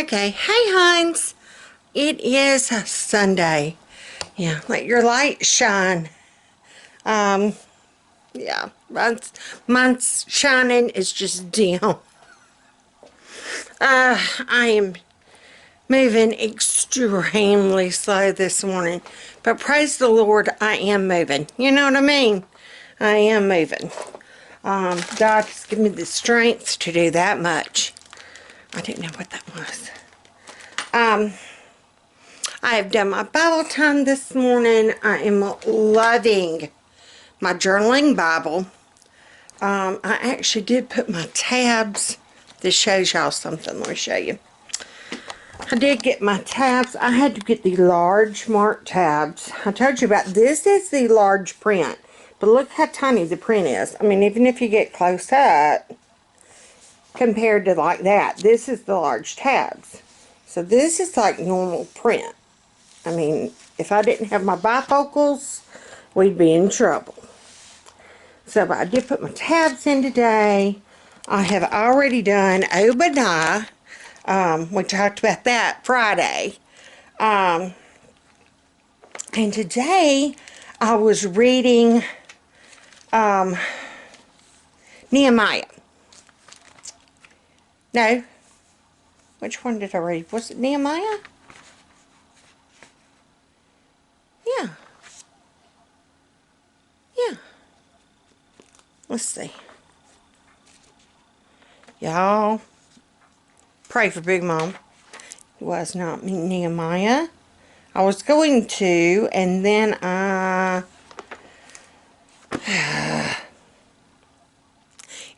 Okay, hey Hans, it is a Sunday. Yeah, let your light shine. Yeah, mine's shining, it's just dim. I am moving extremely slow this morning, but praise the Lord, I am moving. You know what I mean? I am moving. God has given me the strength to do that much. I didn't know what that was. I have done my Bible time this morning. I am loving my journaling Bible. I actually did put my tabs. This shows y'all something. Let me show you. I did get my tabs. I had to get the large mark tabs. I told you about this is the large print. But look how tiny the print is. I mean, even if you get close up, compared to like that, this is the large tabs. So this is like normal print. I mean, if I didn't have my bifocals, we'd be in trouble. So I did put my tabs in today. I have already done Obadiah. We talked about that Friday. And today I was reading Nehemiah. No. Which one did I read? Was it Nehemiah? Yeah. Yeah. Let's see. Y'all, pray for Big Mom. It was not Nehemiah. I was going to, and then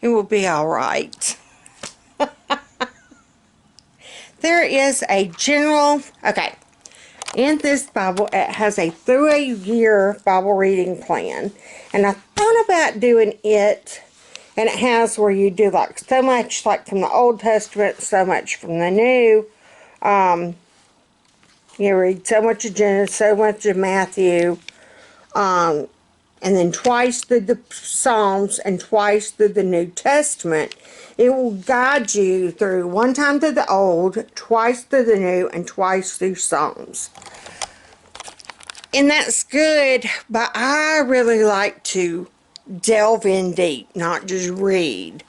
it will be alright. There is a general, okay, in this Bible, it has a through a year Bible reading plan. And I thought about doing it, and it has where you do like so much like from the Old Testament, so much from the New. You read so much of Genesis, so much of Matthew, and then twice through the Psalms and twice through the New Testament. It will guide you through one time through the Old, twice through the New, and twice through Psalms. And that's good, but I really like to delve in deep, not just read.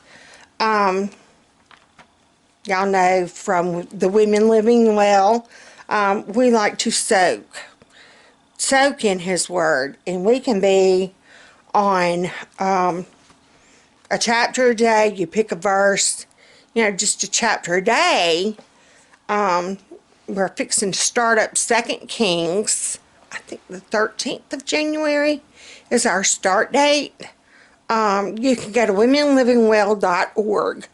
Y'all know from the Women Living Well, we like to soak in His Word, and we can be on a chapter a day. You pick a verse, just a chapter a day. We're fixing to start up 2 Kings. I think the 13th of January is our start date. You can go to womenlivingwell.org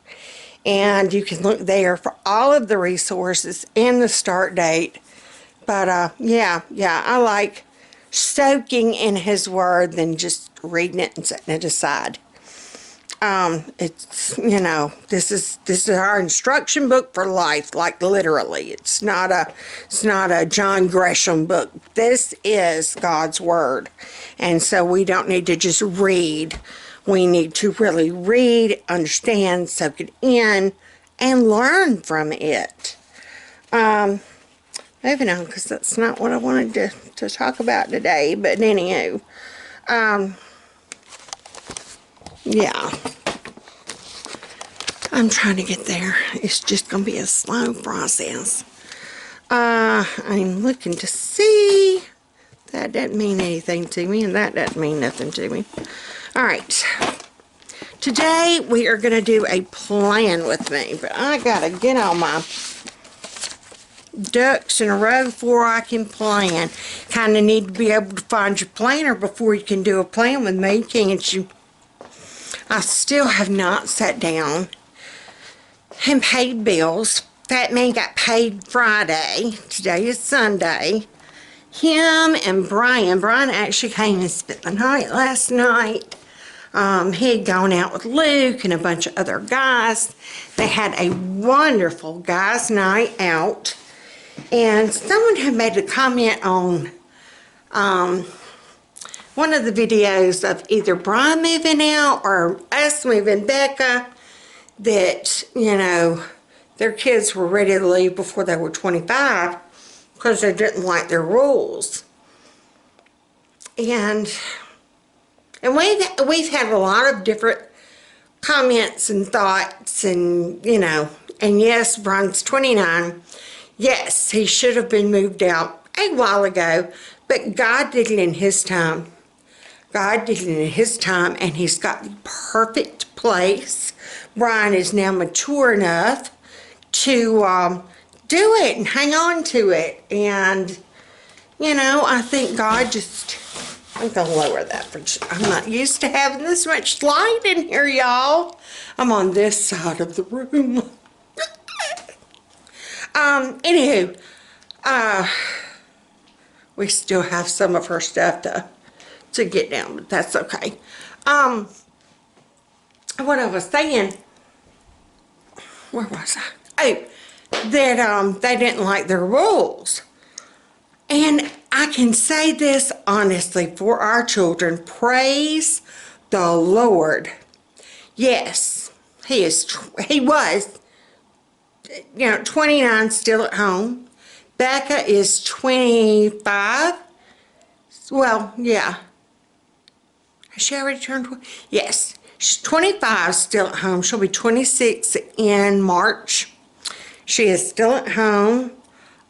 and you can look there for all of the resources and the start date. But yeah, I like soaking in His Word than just reading it and setting it aside. It's, this is our instruction book for life, like literally. It's not a John Gresham book. This is God's Word. And so we don't need to just read. We need to really read, understand, soak it in, and learn from it. Moving on, because that's not what I wanted to talk about today. But anywho, yeah. I'm trying to get there. It's just going to be a slow process. I'm looking to see. That doesn't mean anything to me, and that doesn't mean nothing to me. Alright. Today, we are going to do a plan with me, but I got to get all my ducks in a row before I can plan. Kind of need to be able to find your planner before you can do a plan with me, can't you? I still have not sat down and paid bills. Fat Man got paid Friday. Today is Sunday. Him and Brian actually came and spent the night last night. He had gone out with Luke and a bunch of other guys. They had a wonderful guys' night out. And someone had made a comment on one of the videos of either Brian moving out or us moving Becca, that, their kids were ready to leave before they were 25 because they didn't like their rules. And we've had a lot of different comments and thoughts, and you know, and yes, Brian's 29. Yes, he should have been moved out a while ago, but God did it in his time. God did it in his time, and he's got the perfect place. Brian is now mature enough to do it and hang on to it. And, you know, I think God just, I'm going to lower that for just, I'm not used to having this much light in here, y'all. I'm on this side of the room. Anywho, we still have some of her stuff to get down, but that's okay. What I was saying, where was I? Oh, that they didn't like their rules. And I can say this honestly for our children, praise the Lord. Yes, he was, you know, 29, still at home. Becca is 25. Well, yeah. Has she already turned 20? Yes. She's 25, still at home. She'll be 26 in March. She is still at home.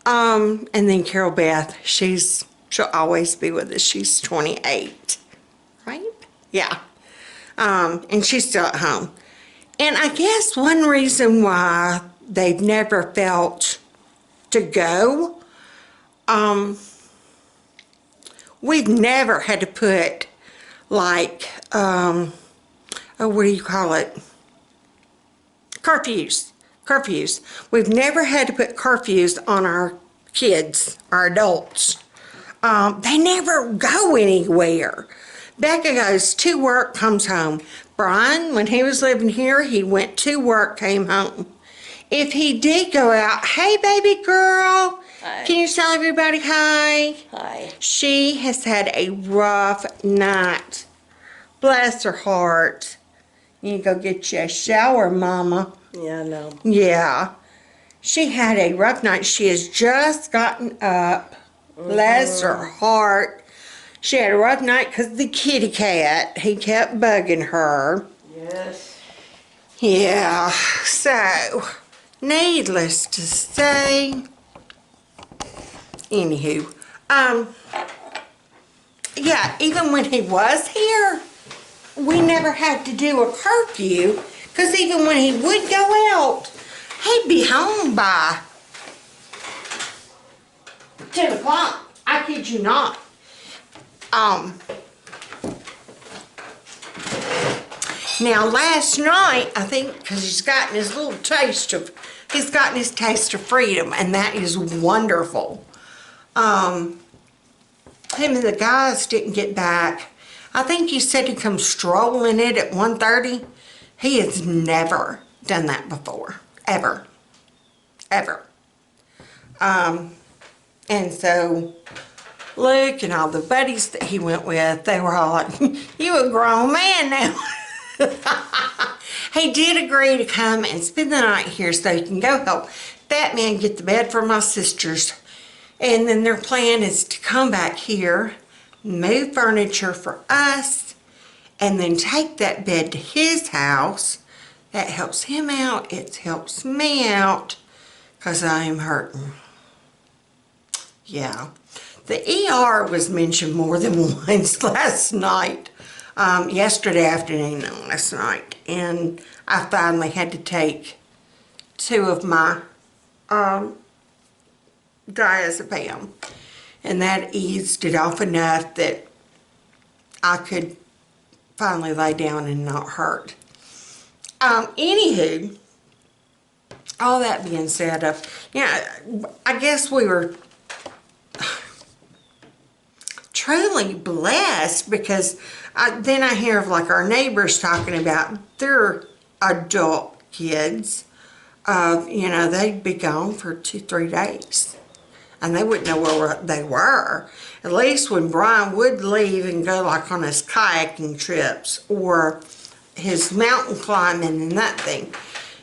And then Carol Beth, she'll always be with us. She's 28. Right? Yeah. And she's still at home. And I guess one reason why they've never felt to go, we've never had to put like, oh, what do you call it? Curfews. We've never had to put curfews on our kids, our adults. They never go anywhere. Becca goes to work, comes home. Brian, when he was living here, he went to work, came home. If he did go out, hey baby girl, hi. Can you tell everybody hi? Hi. She has had a rough night. Bless her heart. You go get you a shower, Mama. Yeah, I know. Yeah. She had a rough night. She has just gotten up. Bless her heart. She had a rough night because the kitty cat, he kept bugging her. Yes. Yeah. So, needless to say, anywho, yeah, even when he was here, we never had to do a curfew, because even when he would go out, he'd be home by 10 o'clock. I kid you not. Now last night, I think, because he's gotten his taste of freedom, and that is wonderful. Him and the guys didn't get back. I think he said he come strolling it at 1:30. He has never done that before, ever. And so Luke and all the buddies that he went with, they were all like, you a grown man now. He did agree to come and spend the night here so he can go help that man get the bed for my sisters. And then their plan is to come back here, move furniture for us, and then take that bed to his house. That helps him out. It helps me out because I am hurting. Yeah. The ER was mentioned more than once last night. Yesterday afternoon and last night. And I finally had to take 2 of my diazepam. And that eased it off enough that I could finally lay down and not hurt. Anywho, all that being said, I guess we were truly blessed, because then I hear of like our neighbors talking about their adult kids. You know, they'd be gone for 2-3 days. And they wouldn't know where they were. At least when Brian would leave and go like on his kayaking trips or his mountain climbing and that thing,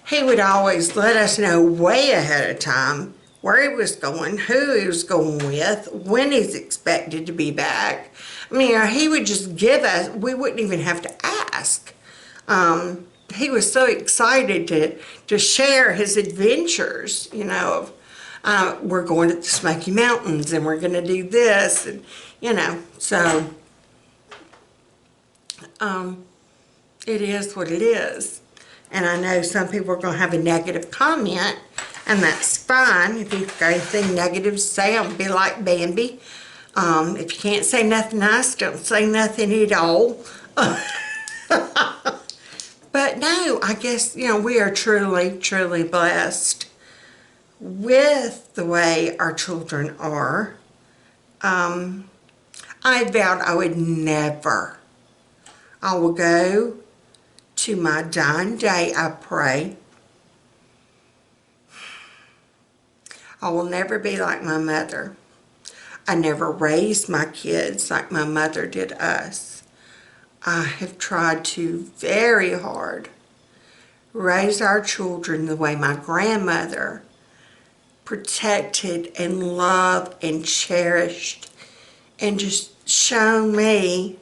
he would always let us know way ahead of time where he was going, who he was going with, when he's expected to be back. I mean, he would just give us, we wouldn't even have to ask. He was so excited to share his adventures, you know, of we're going to the Smoky Mountains and we're going to do this, and, you know, so it is what it is. And I know some people are going to have a negative comment, and that's fine. If you've got anything negative to say, I'll be like Bambi. If you can't say nothing nice, don't say nothing at all. But no, I guess, you know, we are truly, truly blessed with the way our children are. I vowed I would never, I will go to my dying day, I pray, I will never be like my mother. I never raised my kids like my mother did us. I have tried to very hard raise our children the way my grandmother protected and loved and cherished and just shown me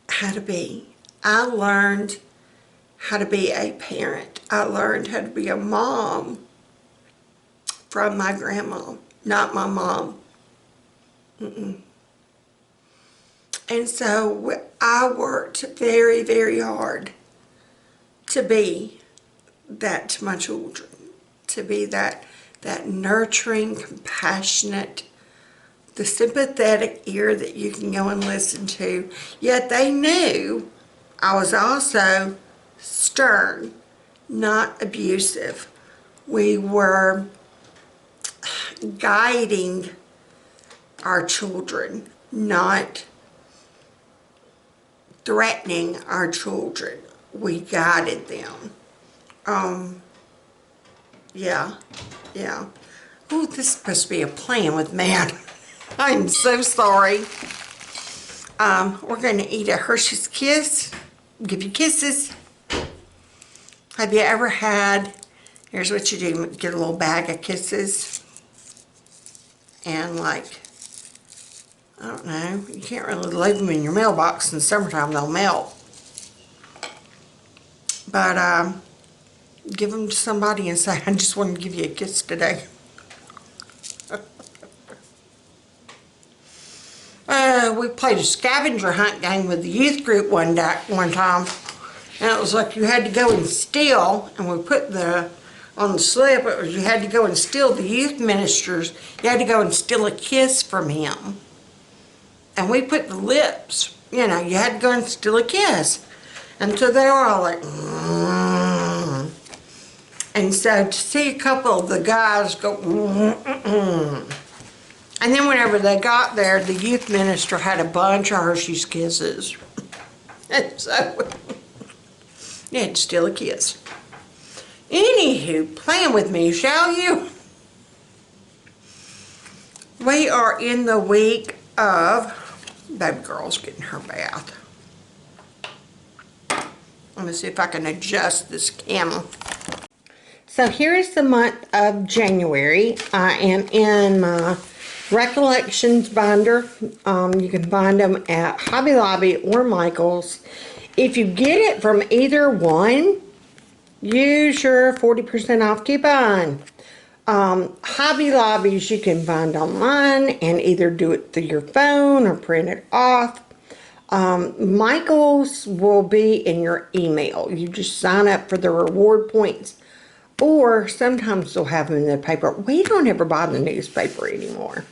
how to be. I learned how to be a parent. I learned how to be a mom from my grandma, not my mom. And so I worked very, very hard to be that to my children, to be that nurturing, compassionate, the sympathetic ear that you can go and listen to. Yet they knew I was also stern, not abusive. We were guiding our children, not threatening our children. We guided them. Yeah. Oh, this is supposed to be a plan with man. I'm so sorry. We're going to eat a Hershey's Kiss. Give you kisses. Have you ever had, here's what you do, get a little bag of kisses. And like, I don't know, you can't really leave them in your mailbox. In the summertime, they'll melt. But give them to somebody and say, I just want to give you a kiss today. We played a scavenger hunt game with the youth group one time. And it was like you had to go and steal, and we put on the slip, it was you had to go and steal the youth ministers. You had to go and steal a kiss from him. And we put the lips, you know, you had to go and steal a kiss. And so they were all like, mm. And so to see a couple of the guys go, and then whenever they got there, the youth minister had a bunch of Hershey's Kisses. And so you had to steal a kiss. Anywho, plan with me, shall you? We are in the week of, baby girl's getting her bath. Let me see if I can adjust this camera. So here is the month of January. I am in my recollections binder. You can find them at Hobby Lobby or Michael's. If you get it from either one, use your 40% off coupon. Hobby Lobbies you can find online and either do it through your phone or print it off. Michael's will be in your email. You just sign up for the reward points, or sometimes they'll have them in the paper. We don't ever buy the newspaper anymore.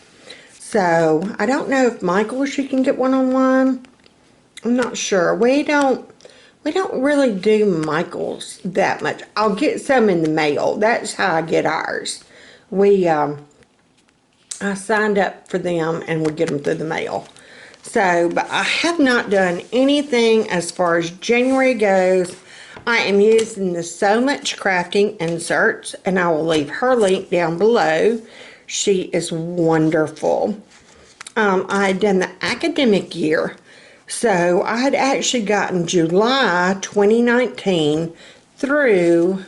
So I don't know if Michael's you can get one online. I'm not sure. We don't really do Michael's that much. I'll get some in the mail. That's how I get ours. I signed up for them and we get them through the mail. So, but I have not done anything as far as January goes. I am using the So Much Crafting inserts, and I will leave her link down below. She is wonderful. I had done the academic year. So I had actually gotten July 2019 through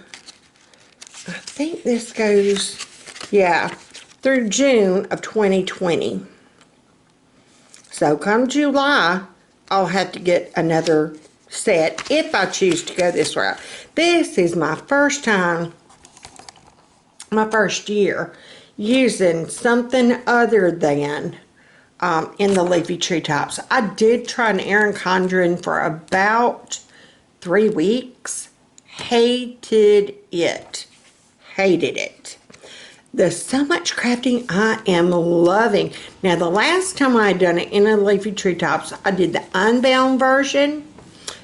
I think this goes, yeah, through June of 2020. So come July, I'll have to get another set if I choose to go this route. This is my first time, my first year, using something other than in the leafy treetops. I did try an Erin Condren for about 3 weeks. Hated it. Hated it. There's so much crafting I am loving. Now, the last time I had done it in a leafy treetops, I did the unbound version,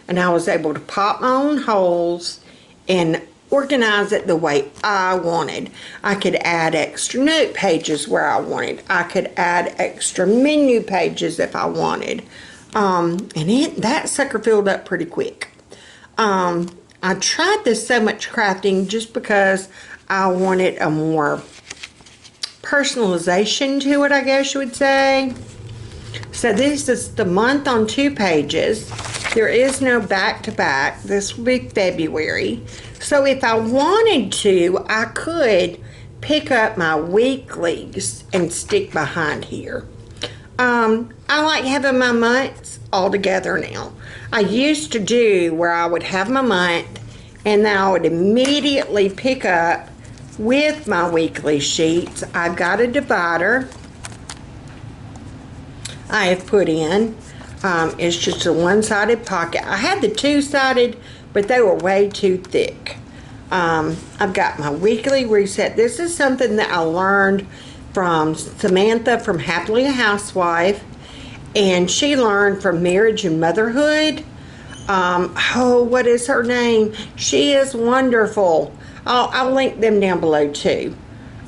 and I was able to pop my own holes and organize it the way I wanted. I could add extra note pages where I wanted. I could add extra menu pages if I wanted. That sucker filled up pretty quick. I tried this so much crafting just because I wanted a more personalization to it, I guess you would say. So this is the month on 2 pages. There is no back-to-back. This will be February. So if I wanted to, I could pick up my weeklies and stick behind here. I like having my months all together now. I used to do where I would have my month and then I would immediately pick up with my weekly sheets. I've got a divider I have put in. It's just a one-sided pocket. I had the two-sided, but they were way too thick. I've got my weekly reset. This is something that I learned from Samantha from Happily a Housewife, and she learned from Marriage and Motherhood. What is her name? She is wonderful. I'll link them down below too.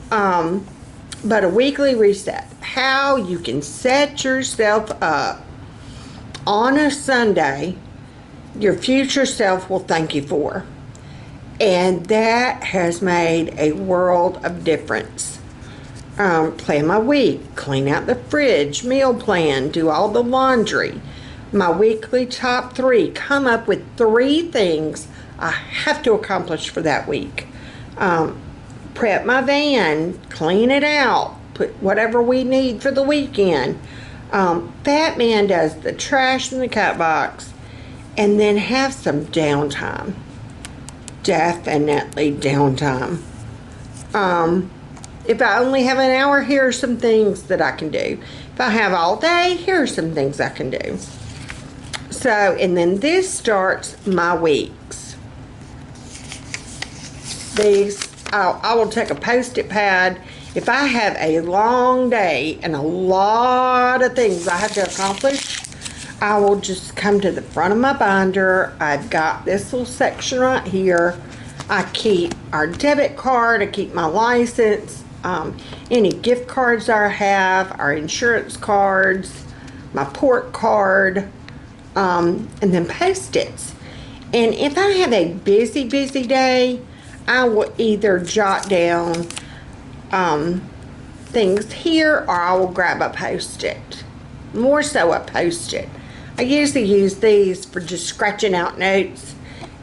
But a weekly reset. How you can set yourself up on a Sunday your future self will thank you for. And that has made a world of difference. Plan my week, clean out the fridge, meal plan, do all the laundry. My weekly top 3, come up with 3 things I have to accomplish for that week. Prep my van, clean it out, put whatever we need for the weekend. Fat Man does the trash in the cut box, and then have some downtime. Definitely downtime. If I only have an hour, here are some things that I can do. If I have all day, here are some things I can do. So, and then this starts my weeks. These, I will take a Post-it pad. If I have a long day and a lot of things I have to accomplish, I will just come to the front of my binder. I've got this little section right here. I keep our debit card, I keep my license, any gift cards I have, our insurance cards, my port card, and then Post-its. And if I have a busy day, I will either jot down things here, or I will grab a Post-it. More so a Post-it. I usually use these for just scratching out notes.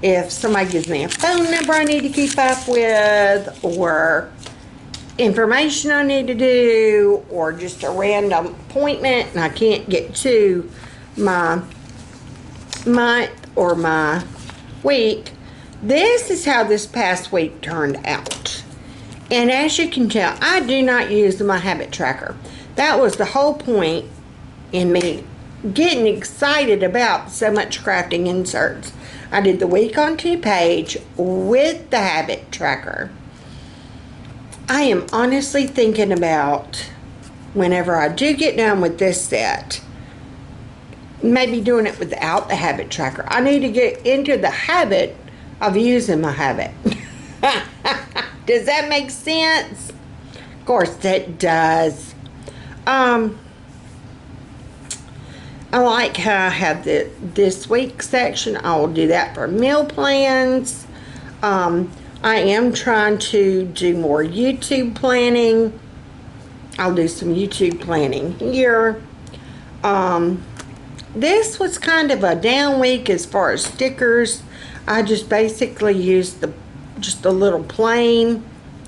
If somebody gives me a phone number I need to keep up with, or information I need to do, or just a random appointment and I can't get to my month or my week. This is how this past week turned out. And as you can tell, I do not use my habit tracker. That was the whole point in me getting excited about so much crafting inserts. I did the week on 2 page with the habit tracker. I am honestly thinking about, whenever I do get done with this set, maybe doing it without the habit tracker. I need to get into the habit of using my habit. Does that make sense? Of course it does. I like how I have the this week section. I will do that for meal plans. I am trying to do more YouTube planning. I'll do some YouTube planning here. This was kind of a down week as far as stickers. I just basically used the just a little plain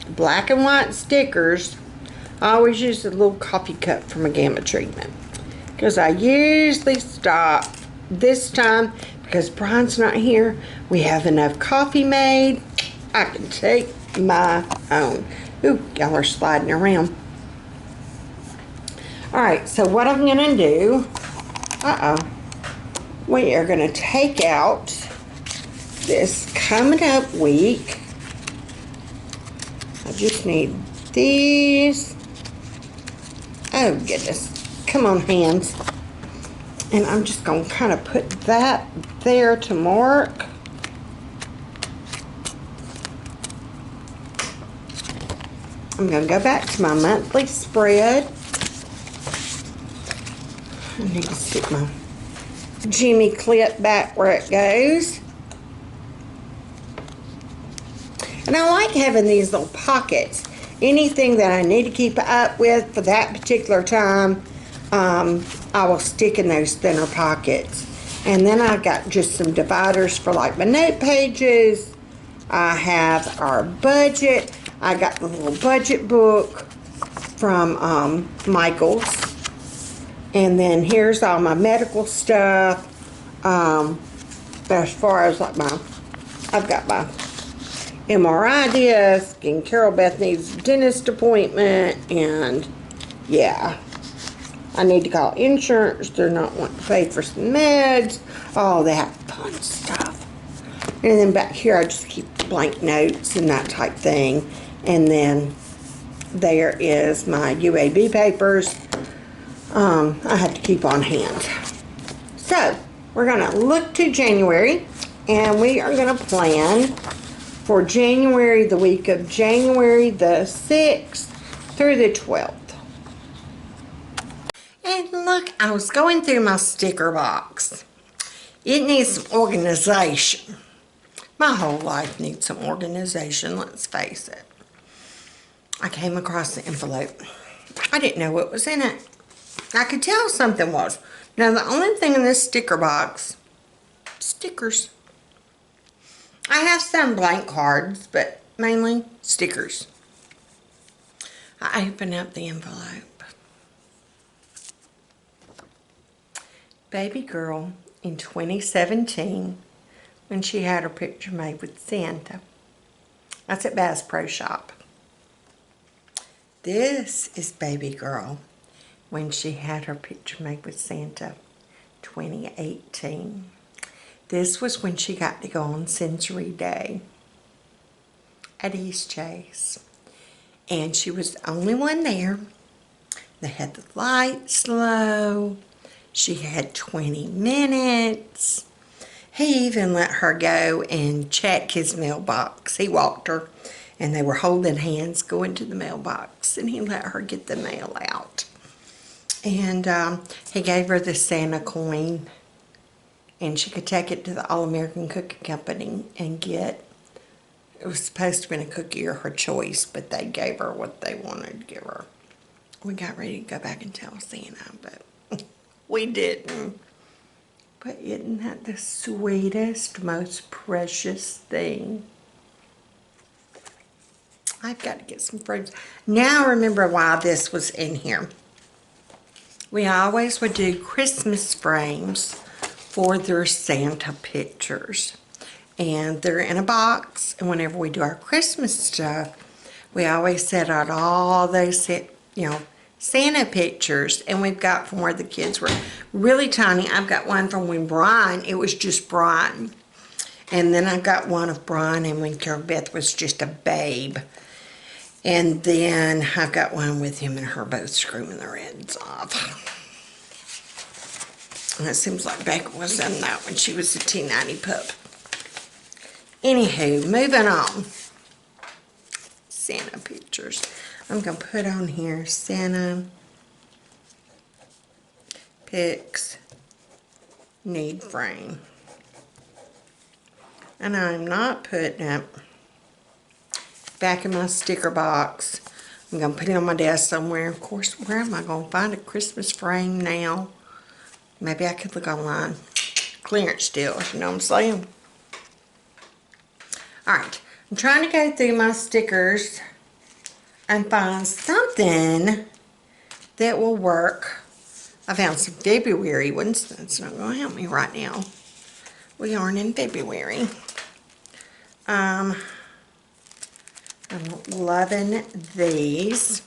black and white stickers. I always use a little coffee cup from a Gamma treatment, because I usually stop this time because Brian's not here. We have enough coffee made. I can take my own. Ooh, y'all are sliding around. Alright, so what I'm going to do, we are going to take out this coming up week. I just need these. Oh goodness, come on hands. And I'm just going to kind of put that there to mark. I'm going to go back to my monthly spread. I need to stick my Jimmy clip back where it goes. And I like having these little pockets. Anything that I need to keep up with for that particular time, I will stick in those thinner pockets. And then I've got just some dividers for like my note pages. I have our budget. I got the little budget book from Michael's. And then here's all my medical stuff. As far as like I've got my MRI disc, and Carol Beth needs a dentist appointment, and yeah, I need to call insurance. They're not wanting to pay for some meds, all that fun stuff. And then back here I just keep blank notes and that type thing. And then there is my UAB papers. I have to keep on hand. So we're going to look to January, and we are going to plan for January, the week of January the 6th through the 12th. And look, I was going through my sticker box. It needs some organization. My whole life needs some organization, let's face it. I came across the envelope. I didn't know what was in it. I could tell something was. Now the only thing in this sticker box, stickers. I have some blank cards, but mainly stickers. I open up the envelope. Baby girl in 2017, when she had her picture made with Santa. That's at Bass Pro Shop. This is baby girl when she had her picture made with Santa, 2018. This was when she got to go on Sensory Day at East Chase. And she was the only one there. They had the lights low. She had 20 minutes. He even let her go and check his mailbox. He walked her, and they were holding hands going to the mailbox, and he let her get the mail out. And he gave her the Santa coin, and she could take it to the All-American Cookie Company and get, it was supposed to have been a cookie of her choice, but they gave her what they wanted to give her. We got ready to go back and tell Santa, but we didn't. But isn't that the sweetest, most precious thing? I've got to get some frames. Now I remember why this was in here. We always would do Christmas frames for their Santa pictures. And they're in a box, and whenever we do our Christmas stuff, we always set out all those, Santa pictures, and we've got from where the kids were really tiny. I've got one from when Brian, it was just Brian. And then I've got one of Brian and when Carol Beth was just a babe. And then I've got one with him and her both screaming their heads off. And it seems like Becca was in that when she was a teeny pup. Anywho, moving on. Santa pictures. I'm going to put on here Santa pics need frame. And I'm not putting it back in my sticker box. I'm going to put it on my desk somewhere. Of course, where am I going to find a Christmas frame now? Maybe I could look online. Clearance deal, you know what I'm saying? Alright, I'm trying to go through my stickers and find something that will work. I found some February ones. That's not going to help me right now. We aren't in February. I'm loving these.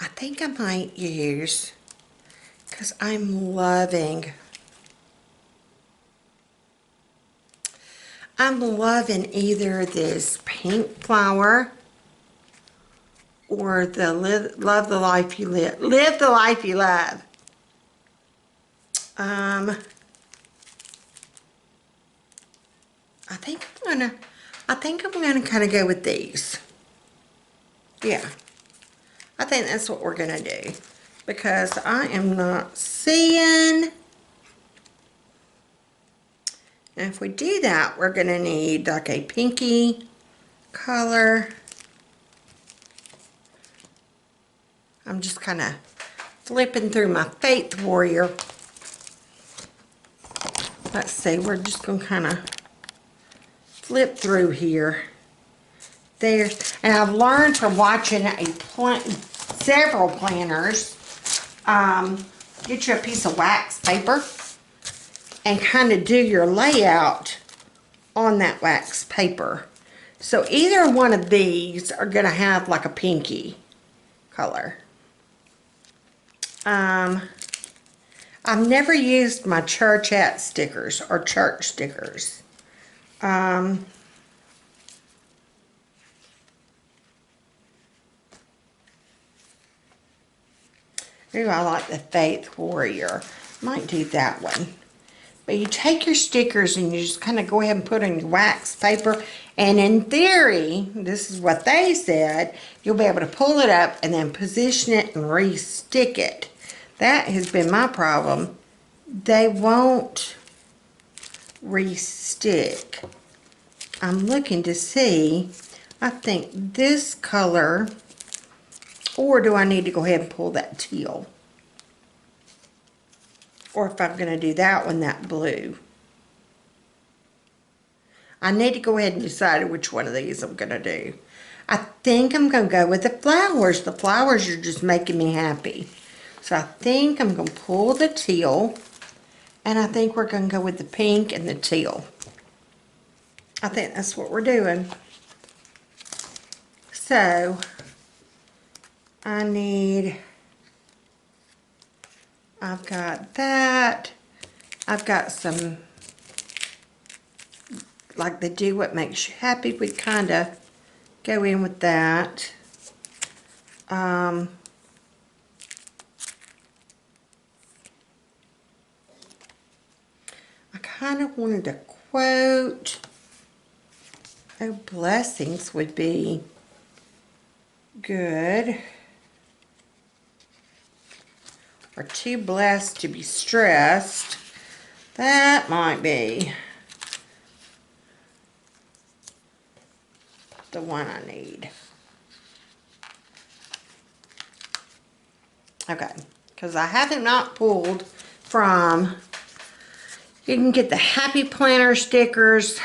I think I might use, because I'm loving either this pink flower or the Love the Life You Live. Live the Life You Love. I think I'm gonna kind of go with these. Yeah, I think that's what we're gonna do, because I am not seeing. And if we do that, we're gonna need like a pinky color. I'm just kind of flipping through my Faith Warrior. Let's see, we're just gonna kind of flip through here. There, and I've learned from watching several planners. Get you a piece of wax paper and kind of do your layout on that wax paper. So either one of these are gonna have like a pinky color. I've never used my churchette stickers or church stickers. Ooh, I like the Faith Warrior. Might do that one. But you take your stickers and you just kind of go ahead and put on your wax paper. And in theory, this is what they said, you'll be able to pull it up and then position it and re-stick it. That has been my problem. They won't re-stick. I'm looking to see, I think this color, or do I need to go ahead and pull that teal? Or if I'm going to do that one, that blue. I need to go ahead and decide which one of these I'm going to do. I think I'm going to go with the flowers. The flowers are just making me happy. So I think I'm going to pull the teal. And I think we're going to go with the pink and the teal. I think that's what we're doing. So I've got that. I've got some, like the Do What Makes You Happy. We kind of go in with that. I kind of wanted to quote, oh, blessings would be good. Or too blessed to be stressed. That might be the one I need. Okay, because I haven't not pulled from, you can get the Happy Planner stickers.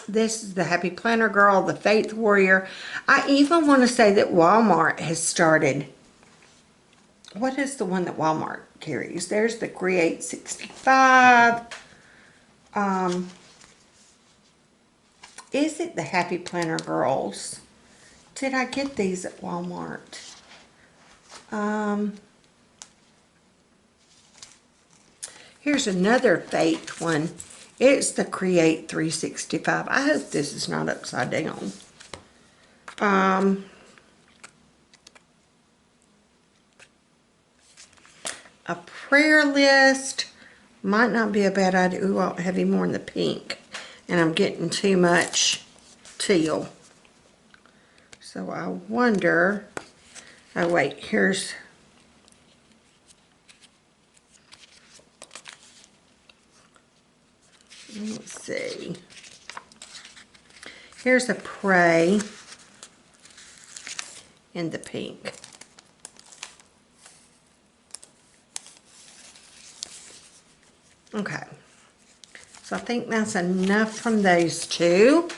This is the Happy Planner Girl, the Faith Warrior. I even want to say that Walmart has started. What is the one that Walmart carries? There's the Create 65. Is it the Happy Planner Girls? Did I get these at Walmart? Here's another Faith one. It's the Create 365. I hope this is not upside down. A prayer list might not be a bad idea. Ooh, I'll have more in the pink. And I'm getting too much teal. So I wonder, oh wait, here's, let's see. Here's a pray in the pink. Okay. So I think that's enough from those two.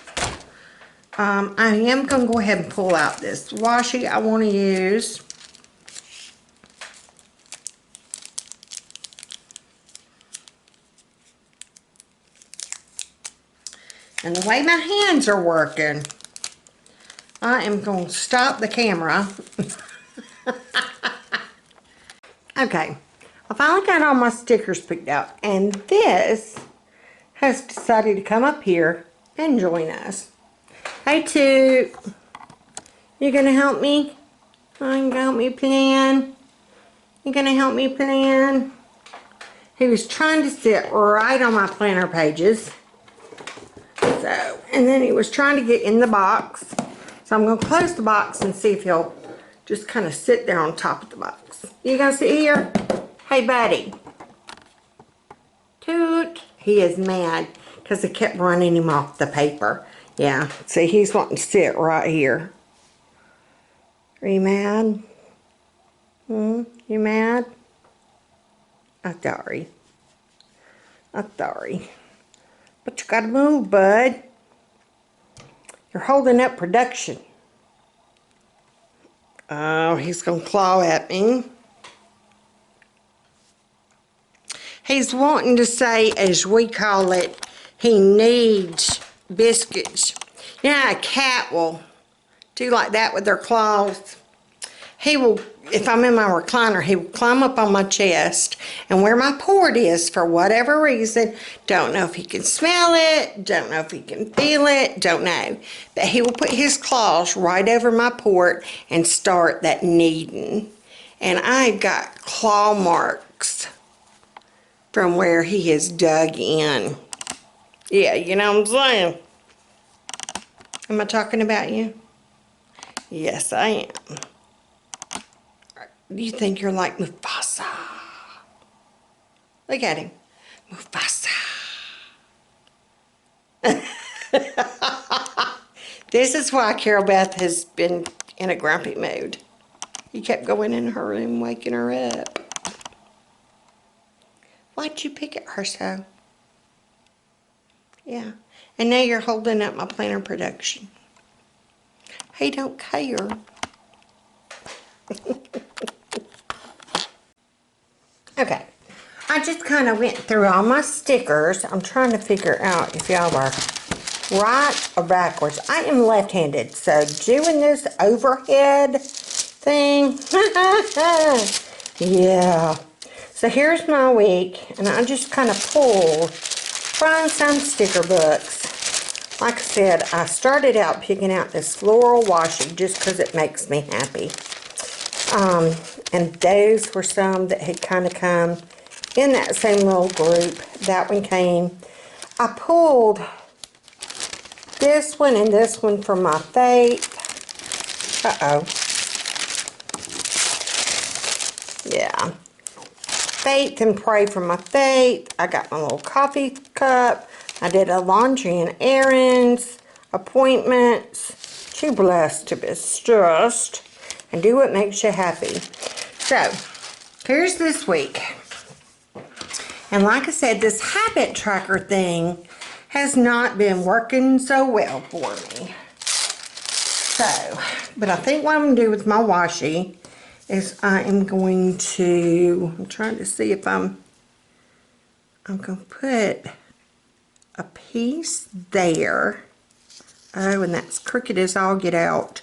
I am going to go ahead and pull out this washi I want to use. And the way my hands are working, I am going to stop the camera. Okay, I finally got all my stickers picked out, and this has decided to come up here and join us. Hey Toot, you gonna help me? You gonna help me plan? You gonna help me plan? He was trying to sit right on my planner pages. So, and then he was trying to get in the box. So I'm gonna close the box and see if he'll just kind of sit there on top of the box. You gonna sit here? Hey buddy. Toot. He is mad because I kept running him off the paper. Yeah, see, he's wanting to sit right here. Are you mad? You mad? I'm sorry. I'm sorry. But you gotta move, bud. You're holding up production. Oh, he's gonna claw at me. He's wanting to say, as we call it, he needs biscuits. You know how a cat will do like that with their claws? He will, if I'm in my recliner, he will climb up on my chest, and where my port is, for whatever reason, don't know if he can smell it, don't know if he can feel it, don't know. But he will put his claws right over my port and start that kneading. And I've got claw marks from where he has dug in. Yeah, you know what I'm saying? Am I talking about you? Yes, I am. You think you're like Mufasa. Look at him. Mufasa. This is why Carol Beth has been in a grumpy mood. He kept going in her room, waking her up. Why'd you pick at her so? Yeah. And now you're holding up my planner production. He don't care. Okay. I just kind of went through all my stickers. I'm trying to figure out if y'all are right or backwards. I am left-handed, so doing this overhead thing, yeah. So here's my week, and I just kind of pulled from some sticker books. Like I said, I started out picking out this floral washi just because it makes me happy. And those were some that had kind of come in that same little group. That one came. I pulled this one and this one from my Faith. Uh-oh. Yeah. Faith and Pray for my Faith. I got my little coffee cup. I did a laundry and errands, appointments. Too blessed to be stressed. And do what makes you happy. So, here's this week. And like I said, this habit tracker thing has not been working so well for me. So, but I think what I'm going to do with my washi is I am going to, I'm trying to see if I'm going to put a piece there. Oh, and that's crooked as all get out.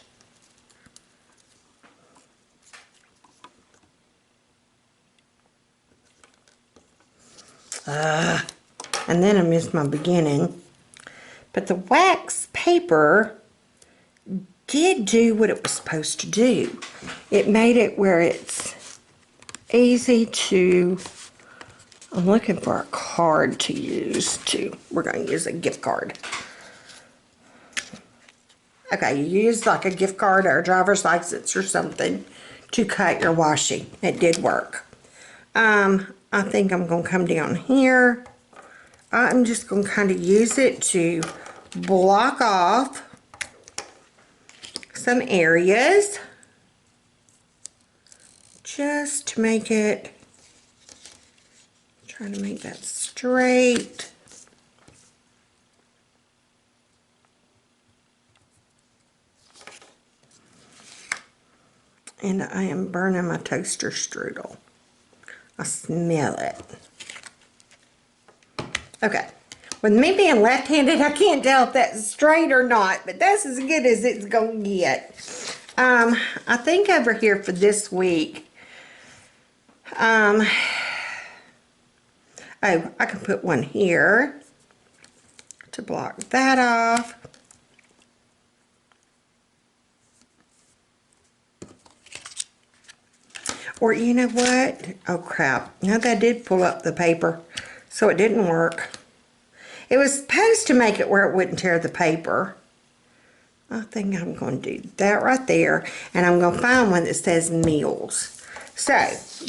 And then I missed my beginning. But the wax paper did do what it was supposed to do. It made it where it's easy to, I'm looking for a card to use too. We're going to use a gift card. Okay, you use like a gift card or a driver's license or something to cut your washi. It did work. I think I'm going to come down here. I'm just going to kind of use it to block off some areas. Just to make it, Trying to make that straight. And I am burning my toaster strudel. I smell it. Okay. With me being left-handed, I can't tell if that's straight or not, but that's as good as it's gonna get. I think over here for this week, oh, I can put one here to block that off. Or you know what? Oh crap. No, that did pull up the paper, so it didn't work. It was supposed to make it where it wouldn't tear the paper. I think I'm going to do that right there, and I'm going to find one that says meals. So,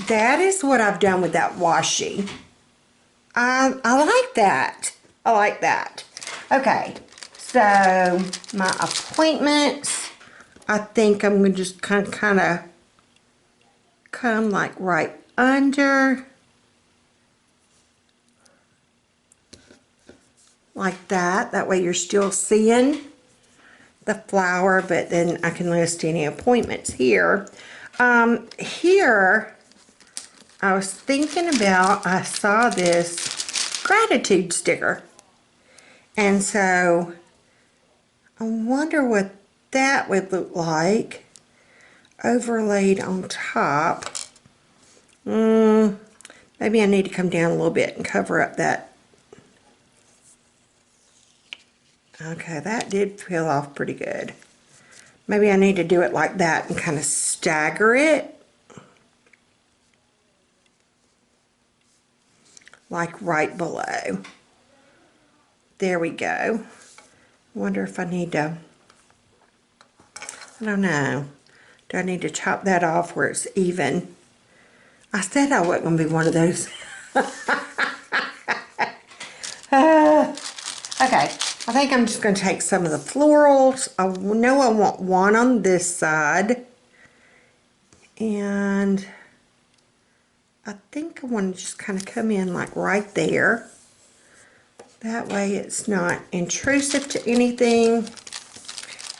that is what I've done with that washi. I like that. I like that. Okay, so my appointments, I think I'm going to just kind of come like right under. Like that. That way you're still seeing the flower, but then I can list any appointments here. Here, I was thinking about, I saw this gratitude sticker. And so, I wonder what that would look like overlaid on top. Maybe I need to come down a little bit and cover up that. Okay, that did peel off pretty good. Maybe I need to do it like that and kind of stagger it. Like right below. There we go. Wonder if I need to, I don't know. Do I need to chop that off where it's even? I said I wasn't going to be one of those. Okay, I think I'm just going to take some of the florals. I know I want one on this side. And I think I want to just kind of come in like right there. That way it's not intrusive to anything.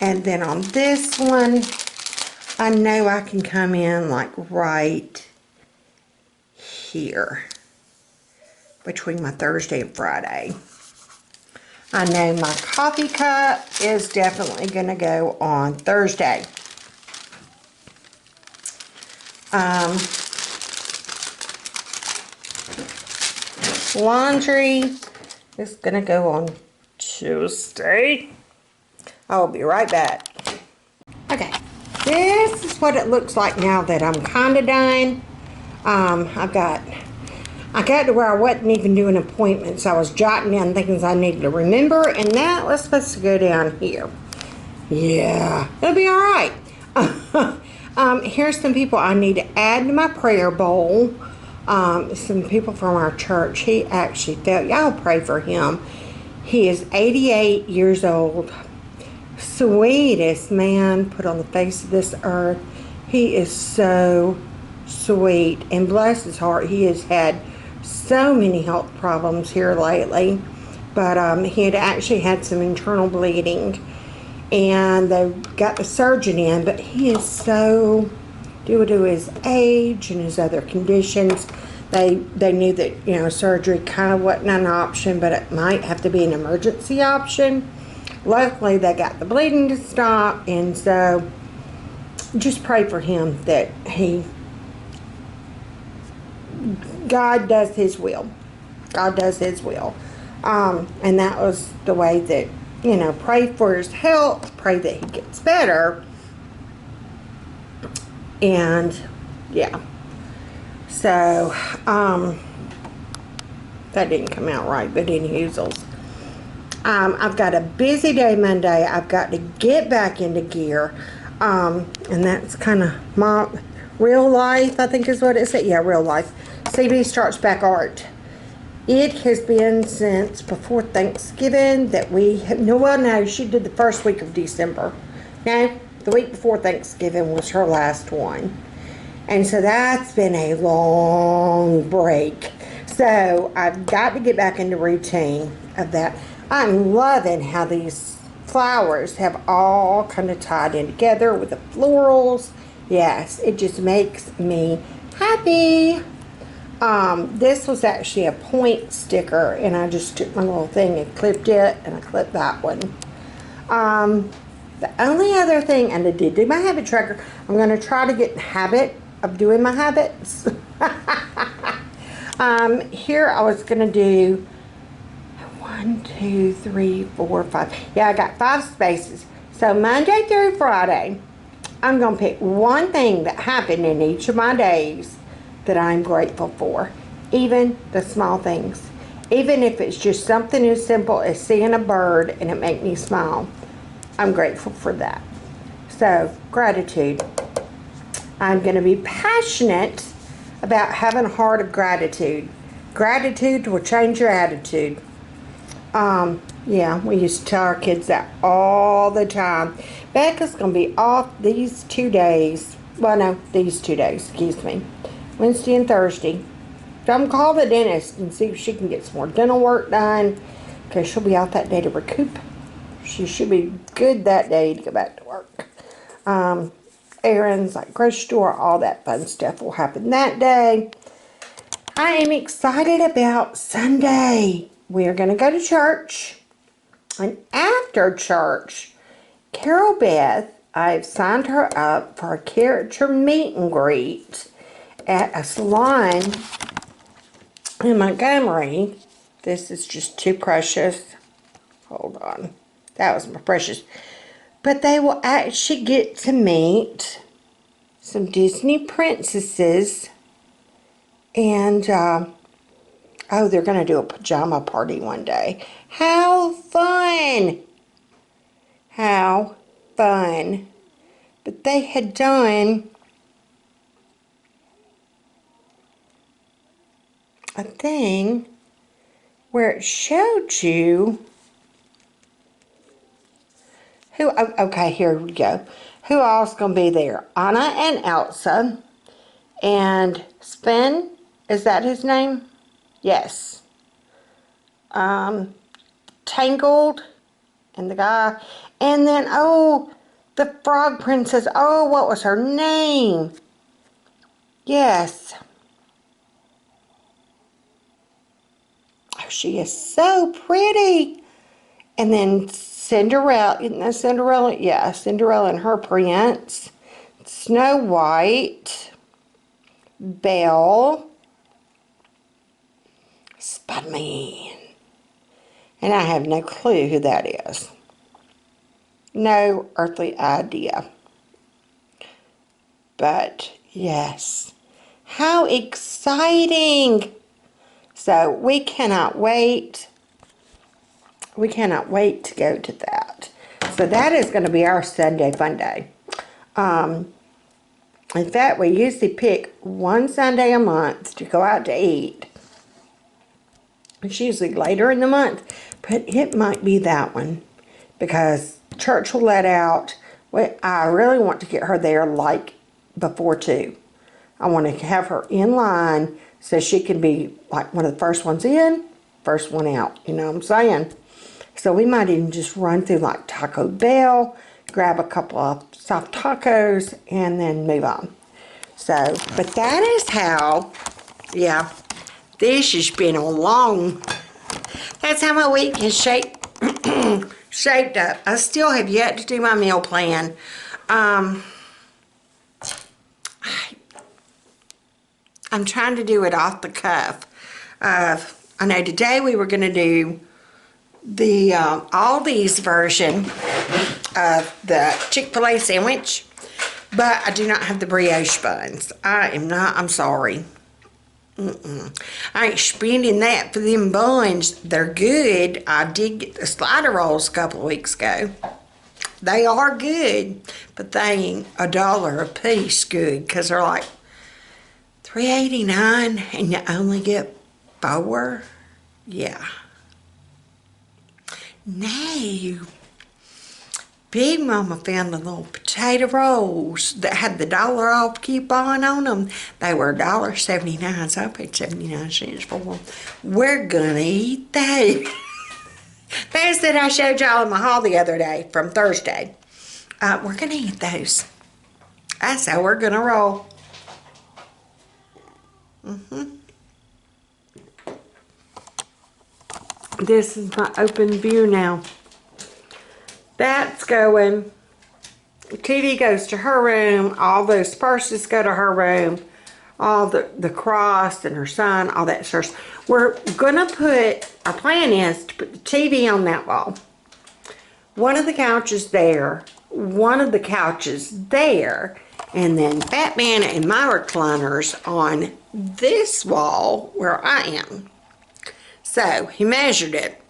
And then on this one, I know I can come in like right here between my Thursday and Friday. I know my coffee cup is definitely going to go on Thursday. Laundry is going to go on Tuesday. I'll be right back. Okay, this is what it looks like now that I'm kind of done. I got to where I wasn't even doing appointments. I was jotting down things I needed to remember, and that was supposed to go down here. Yeah, it'll be all right. Here's some people I need to add to my prayer bowl. Some people from our church. He actually felt, y'all pray for him. He is 88 years old. Sweetest man put on the face of this earth. He is so sweet, and bless his heart, he has had so many health problems here lately, but he had actually had some internal bleeding, and they got the surgeon in, but he is so, due to his age and his other conditions, they knew that, you know, surgery kind of wasn't an option, but it might have to be an emergency option. Luckily, they got the bleeding to stop, and so just pray for him that God does his will. God does his will. And that was the way that, you know, pray for his health, pray that he gets better. And, yeah. So, that didn't come out right, but anyways. I've got a busy day Monday. I've got to get back into gear. And that's kind of my real life, I think is what it said. Yeah, real life. CB starts back art. It has been since before Thanksgiving that we have, no, she did the first week of December. No, the week before Thanksgiving was her last one. And so that's been a long break. So I've got to get back into routine of that. I'm loving how these flowers have all kind of tied in together with the florals. Yes, it just makes me happy. This was actually a point sticker, and I just took my little thing and clipped it, and I clipped that one. The only other thing, and I did do my habit tracker, I'm going to try to get in the habit of doing my habits. Here I was going to do 1, 2, 3, 4, 5. Yeah, I got 5 spaces. So Monday through Friday, I'm going to pick one thing that happened in each of my days that I'm grateful for. Even the small things. Even if it's just something as simple as seeing a bird and it makes me smile. I'm grateful for that. So, gratitude. I'm going to be passionate about having a heart of gratitude. Gratitude will change your attitude. Yeah, we used to tell our kids that all the time. Becca's going to be off these 2 days. Well, no, these 2 days, excuse me. Wednesday and Thursday. So I'm going to call the dentist and see if she can get some more dental work done. Because she'll be out that day to recoup. She should be good that day to go back to work. Errands like grocery store, all that fun stuff will happen that day. I am excited about Sunday. We are going to go to church. And after church, Carol Beth, I've signed her up for a character meet and greet at a salon in Montgomery. This is just too precious. Hold on. That was my precious. But they will actually get to meet some Disney princesses. And, oh, they're going to do a pajama party one day. How fun! How fun. But they had done a thing where it showed you who, okay, here we go. Who else going to be there? Anna and Elsa and Sven, is that his name? Yes. Tangled and the guy. And then, oh, the frog princess. Oh, what was her name? Yes. Oh, she is so pretty. And then Cinderella, isn't that Cinderella? Yeah, Cinderella and her prince. Snow White. Belle. Spider-Man. And I have no clue who that is. No earthly idea. But, yes. How exciting! So, we cannot wait. We cannot wait to go to that. So, that is going to be our Sunday fun day. In fact, we usually pick one Sunday a month to go out to eat. It's usually later in the month, but it might be that one because church will let out. Well, I really want to get her there like before 2. I want to have her in line so she can be like one of the first ones in, first one out. You know what I'm saying? So we might even just run through like Taco Bell, grab a couple of soft tacos, and then move on. So, but that is how, yeah, this has been a long, that's how my week has shaped up. I still have yet to do my meal plan. I'm trying to do it off the cuff. I know today we were going to do the Aldi's version of the Chick-fil-A sandwich, but I do not have the brioche buns. I'm sorry. I ain't spending that for them buns. They're good. I did get the slider rolls a couple of weeks ago. They are good, but they ain't $1 a piece good because they're like $3.89 and you only get 4. Yeah. No. Big Mama found the little potato rolls that had the $1 off coupon on them. They were $1.79, so I paid 79 cents for them. We're gonna eat those. Those that I showed y'all in my haul the other day from Thursday. We're gonna eat those. That's how we're gonna roll. This is my open view now. That's going. The TV goes to her room. All those purses go to her room. All the cross and her son, all that stuff. We're gonna put, our plan is to put the TV on that wall. One of the couches there, one of the couches there, and then Batman and my recliners on this wall where I am. So he measured it.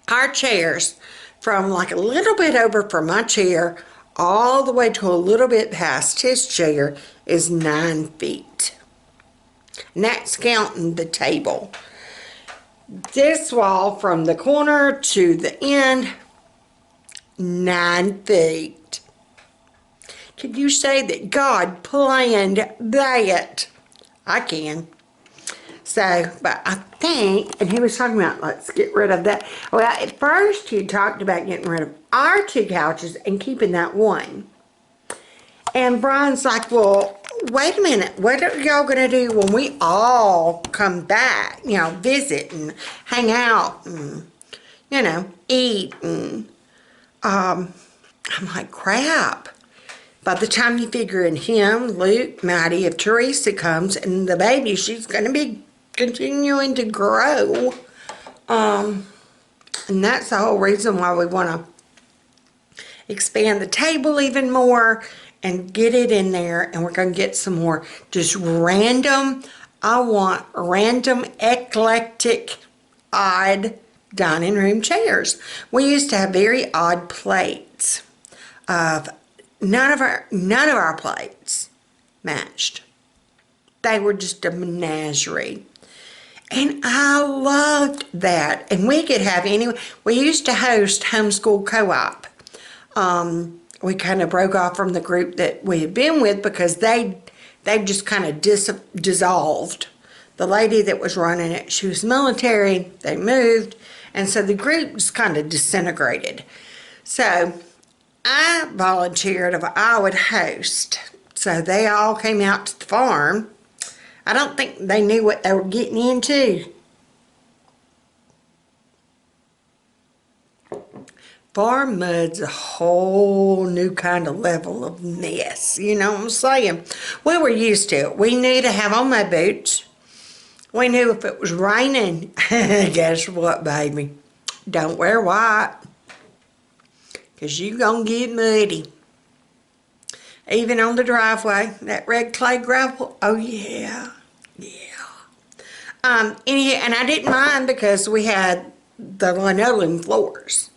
Our chairs from like a little bit over from my chair all the way to a little bit past his chair is 9 feet. And that's counting the table. This wall from the corner to the end, 9 feet. Can you say that God planned that? I can. So, but I think, and he was talking about, let's get rid of that. Well, at first he talked about getting rid of our 2 couches and keeping that one. And Brian's like, well, wait a minute. What are y'all going to do when we all come back, you know, visit and hang out and, you know, eat? And I'm like, crap. By the time you figure in him, Luke, Maddie, if Teresa comes and the baby, she's going to be continuing to grow. And that's the whole reason why we want to expand the table even more and get it in there. And we're going to get some more just random, I want random, eclectic, odd dining room chairs. We used to have very odd plates of none of our plates matched. They were just a menagerie. And I loved that. And we could have we used to host homeschool co-op. We kind of broke off from the group that we had been with because they just kind of dissolved. The lady that was running it, she was military, they moved, and so the group just kind of disintegrated. So I volunteered if I would host. So they all came out to the farm. I don't think they knew what they were getting into. Farm mud's a whole new kind of level of mess, you know what I'm saying? We were used to it. We knew to have on my boots. We knew if it was raining, guess what, baby? Don't wear white, because you're going to get muddy. Even on the driveway, that red clay gravel, oh yeah, yeah. And I didn't mind because we had the linoleum floors.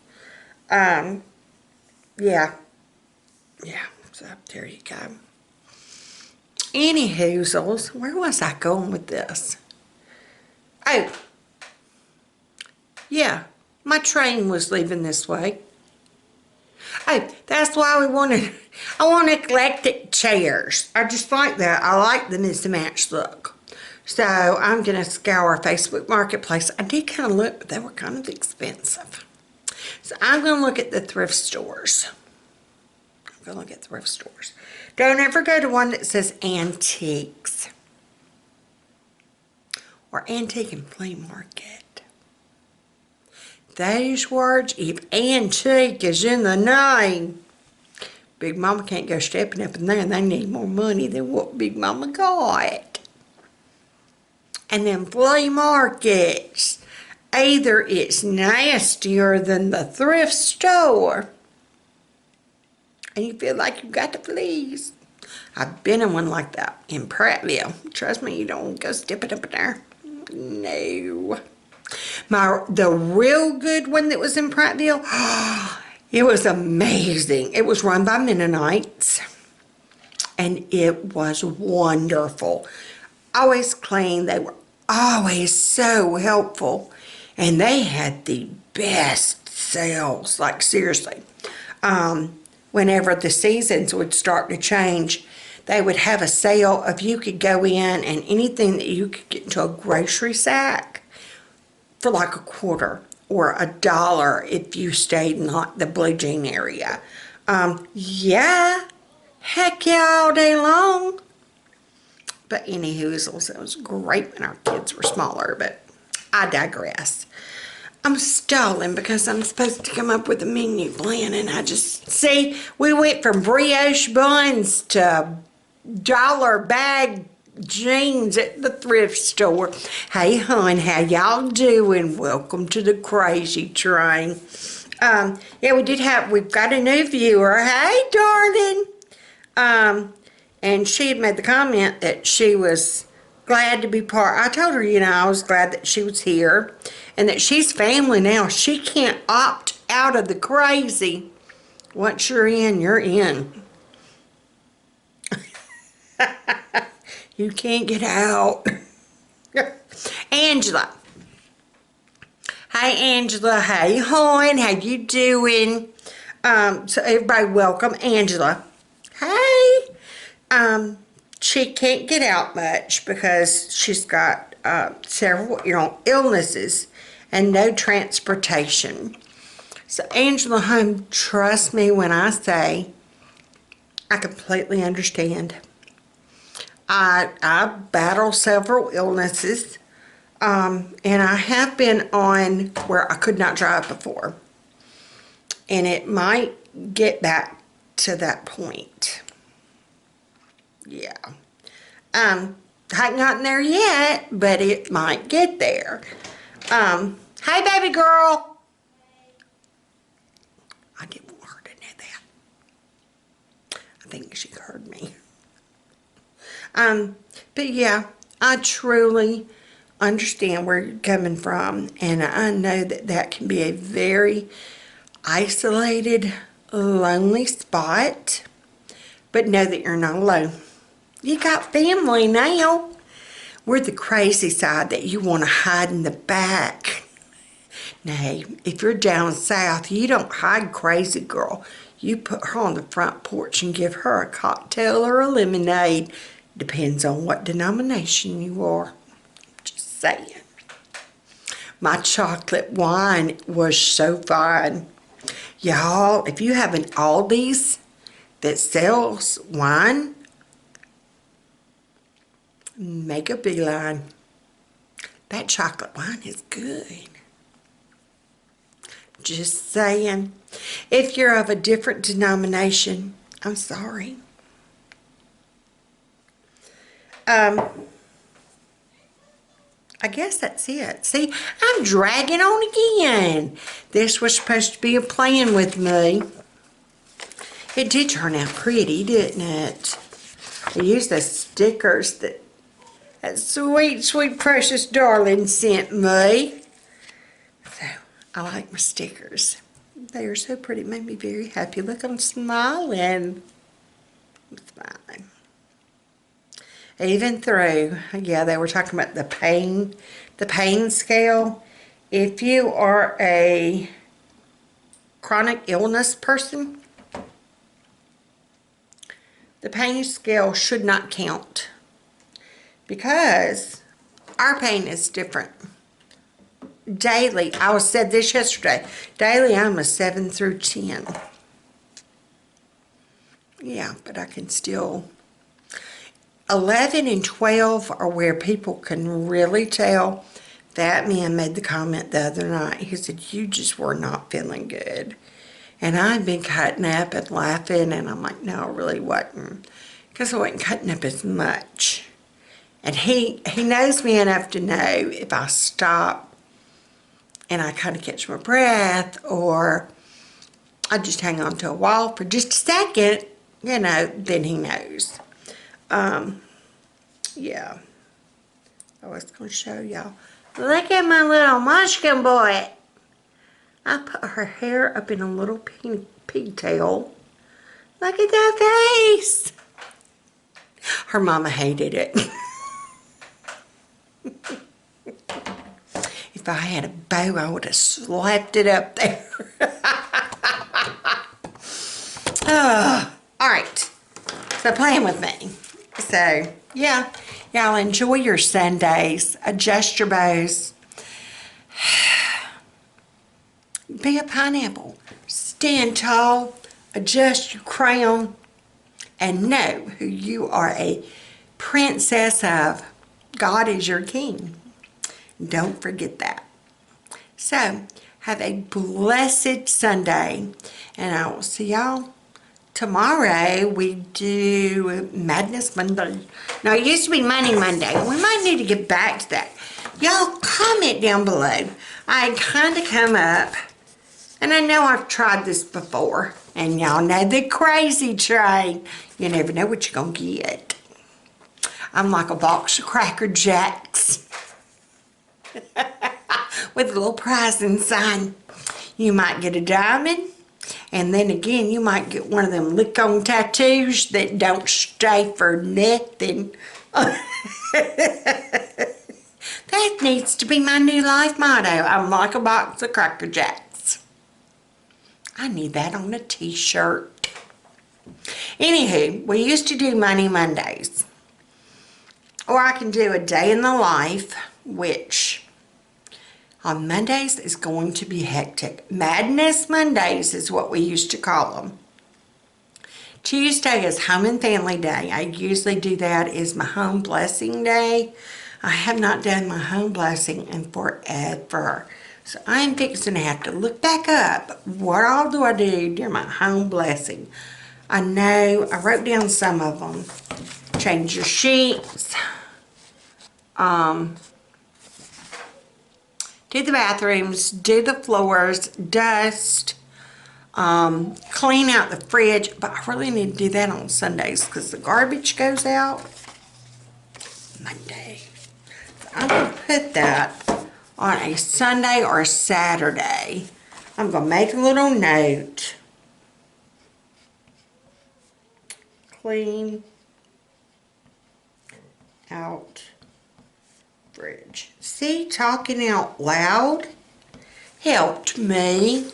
Yeah, so there you go. Any hoozles, where was I going with this? Oh, yeah, my train was leaving this way. Oh, that's why I want eclectic chairs. I just like that. I like the mismatched look. So I'm going to scour Facebook Marketplace. I did kind of look, but they were kind of expensive. So I'm going to look at the thrift stores. Don't ever go to one that says antiques. Or antique and flea market. Those words, if antique is in the name, Big Mama can't go stepping up in there and they need more money than what Big Mama got. And then flea markets. Either it's nastier than the thrift store and you feel like you got the fleas. I've been in one like that in Prattville. Trust me, you don't go stepping up in there. No. The real good one that was in Prattville, it was amazing. It was run by Mennonites and it was wonderful. Always clean. They were always so helpful. And they had the best sales, like seriously. whenever the seasons would start to change, they would have a sale of you could go in and anything that you could get into a grocery sack for like a quarter or $1 if you stayed in like the Blue Jean area. Yeah, heck yeah, all day long. But anywho, it was great when our kids were smaller, but I digress. I'm stalling because I'm supposed to come up with a menu plan, and I just, see, we went from brioche buns to dollar bag jeans at the thrift store. Hey, hon, how y'all doing? Welcome to the crazy train. Yeah, we've got a new viewer. Hey, darling. And she had made the comment that she was glad to be part. I told her, I was glad that she was here and that she's family now. She can't opt out of the crazy. Once you're in, you're in. You can't get out. Angela. Hey, Angela. Hey, hon. How you doing? So everybody welcome Angela. Hey. She can't get out much because she's got several, illnesses and no transportation. So Angela, hon, trust me when I say I completely understand. I battle several illnesses, and I have been on where I could not drive before, and it might get back to that point. Yeah. I haven't gotten there yet, but it might get there. Hey, baby girl. I didn't want her to know that. I think she heard me. But yeah, I truly understand where you're coming from, and I know that that can be a very isolated, lonely spot, but know that you're not alone. You got family now. We're the crazy side that you want to hide in the back. Now, if you're down south, you don't hide crazy girl. You put her on the front porch and give her a cocktail or a lemonade. Depends on what denomination you are. Just saying. My chocolate wine was so fine. Y'all, if you have an Aldi's that sells wine, make a beeline. That chocolate wine is good. Just saying. If you're of a different denomination, I'm sorry. I guess that's it. See, I'm dragging on again. This was supposed to be a plan with me. It did turn out pretty, didn't it? I used the stickers that sweet, sweet, precious darling sent me. So, I like my stickers. They are so pretty. It made me very happy. Look, I'm smiling. I'm smiling. Even through, yeah, they were talking about the pain scale. If you are a chronic illness person, the pain scale should not count because our pain is different. Daily, I said this yesterday, daily I'm a 7 through 10. Yeah, but I can still... 11 and 12 are where people can really tell. That man made the comment the other night. He said, you just were not feeling good. And I've been cutting up and laughing, and I'm like, no, I really wasn't. Because I wasn't cutting up as much. And he knows me enough to know if I stop and I kind of catch my breath, or I just hang on to a wall for just a second, then he knows. Yeah, I was going to show y'all. Look at my little munchkin boy. I put her hair up in a little pigtail. Look at that face. Her mama hated it. If I had a bow, I would have slapped it up there. Alright, so playing with me. So, yeah, y'all enjoy your Sundays. Adjust your bows. Be a pineapple. Stand tall. Adjust your crown. And know who you are a princess of. God is your king. Don't forget that. So, have a blessed Sunday. And I will see y'all tomorrow. We do Madness Monday. No, it used to be Money Monday. We might need to get back to that. Y'all comment down below. I kind of come up, and I know I've tried this before, and y'all know the crazy train. You never know what you're going to get. I'm like a box of Cracker Jacks with a little prize inside. You might get a diamond, and then again, you might get one of them lick-on tattoos that don't stay for nothing. That needs to be my new life motto. I'm like a box of Cracker Jacks. I need that on a t-shirt. Anywho, we used to do Money Mondays. Or I can do a day in the life, which on Mondays is going to be hectic. Madness Mondays is what we used to call them. Tuesday is Home and Family Day. I usually do that as my home blessing day. I have not done my home blessing in forever. So I'm fixing to have to look back up. What all do I do during my home blessing? I know I wrote down some of them. Change your sheets. Do the bathrooms, do the floors, dust, clean out the fridge. But I really need to do that on Sundays because the garbage goes out Monday. So I'm going to put that on a Sunday or a Saturday. I'm going to make a little note. Clean out fridge. See, talking out loud helped me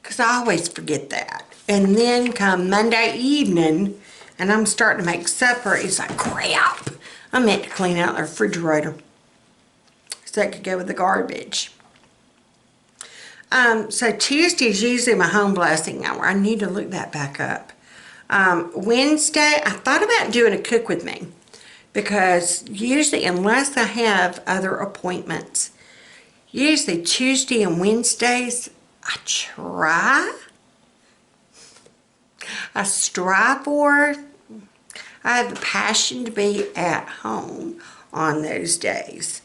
because I always forget that. And then come Monday evening and I'm starting to make supper, it's like, crap, I meant to clean out the refrigerator so it could go with the garbage. So Tuesday is usually my home blessing hour. I need to look that back up. Wednesday, I thought about doing a cook with me. Because usually, unless I have other appointments, usually Tuesday and Wednesdays, I strive for. I have the passion to be at home on those days.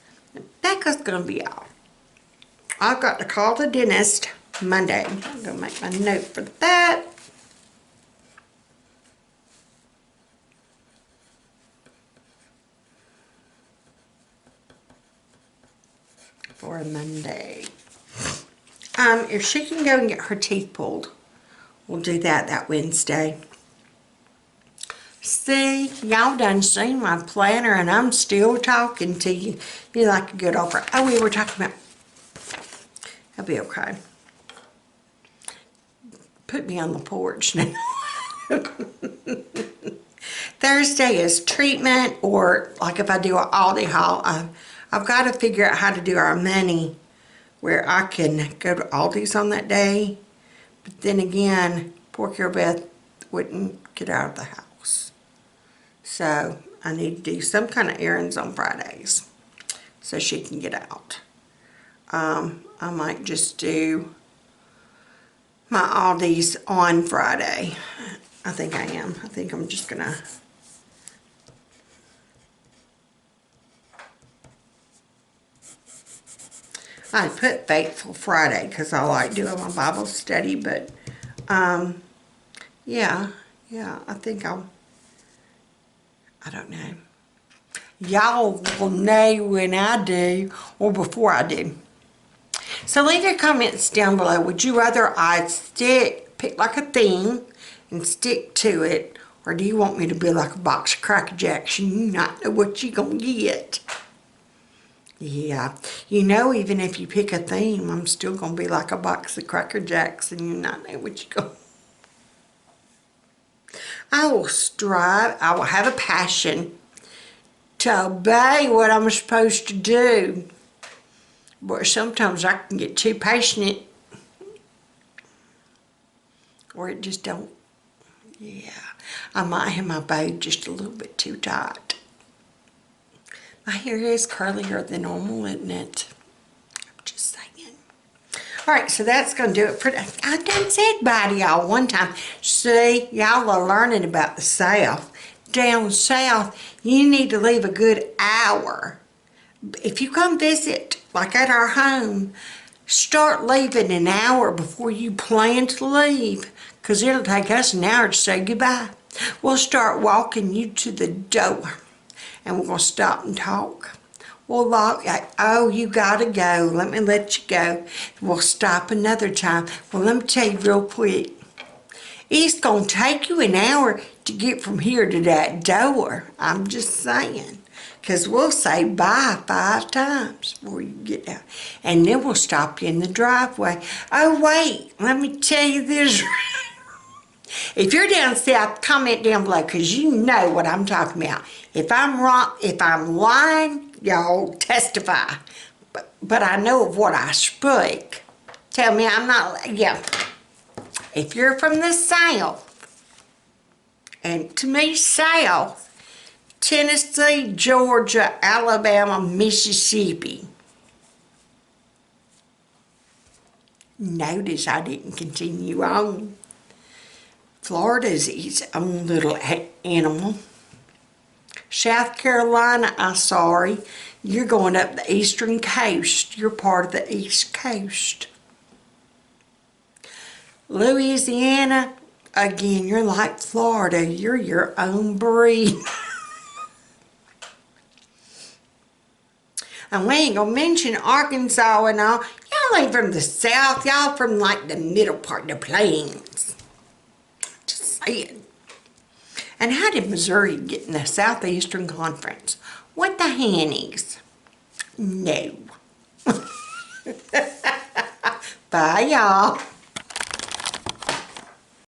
Becca's going to be out. I've got to call the dentist Monday. I'm going to make my note for that. For Monday. If she can go and get her teeth pulled, we'll do that Wednesday. See, y'all done seen my planner and I'm still talking to you. You're like a good offer. Oh, we were talking about, I'll be okay. Put me on the porch now. Thursday is treatment, or like if I do an Aldi haul, I've got to figure out how to do our money where I can go to Aldi's on that day. But then again, poor Carol Beth wouldn't get out of the house. So I need to do some kind of errands on Fridays so she can get out. I might just do my Aldi's on Friday. I think I am. I think I'm just going to... I put Faithful Friday because I like doing my Bible study, but yeah, I think I don't know. Y'all will know when I do or before I do. So leave your comments down below. Would you rather I pick like a theme and stick to it, or do you want me to be like a box of Cracker Jacks and you not know what you're going to get? Yeah, you know, even if you pick a theme, I'm still going to be like a box of Cracker Jacks and you not know what you're going to... I will strive, I will have a passion to obey what I'm supposed to do. But sometimes I can get too passionate, or it just don't, yeah. I might have my bow just a little bit too tight. My hair is curlier than normal, isn't it? I'm just saying. Alright, so that's going to do it for today. I done said bye to y'all one time. See, y'all are learning about the South. Down South, you need to leave a good hour. If you come visit, like at our home, start leaving an hour before you plan to leave, because it'll take us an hour to say goodbye. We'll start walking you to the door, and we're going to stop and talk. We'll lock, oh, you gotta go, let me let you go. We'll stop another time. Well, let me tell you real quick. It's gonna take you an hour to get from here to that door. I'm just saying. Because we'll say bye 5 times before you get down. And then we'll stop you in the driveway. Oh, wait, let me tell you this. If you're down south, comment down below, because you know what I'm talking about. If I'm wrong, if I'm lying, y'all testify. But I know of what I speak. Tell me I'm not, yeah. If you're from the South, and to me, South, Tennessee, Georgia, Alabama, Mississippi. Notice I didn't continue on. Florida's its own little animal. South Carolina, I'm sorry, you're going up the eastern coast. You're part of the East Coast. Louisiana, again, you're like Florida. You're your own breed. And we ain't gonna mention Arkansas and all. Y'all ain't from the South. Y'all from like the middle part of the plains. Just saying. And how did Missouri get in the Southeastern Conference? What the Hannies? No. Bye, y'all.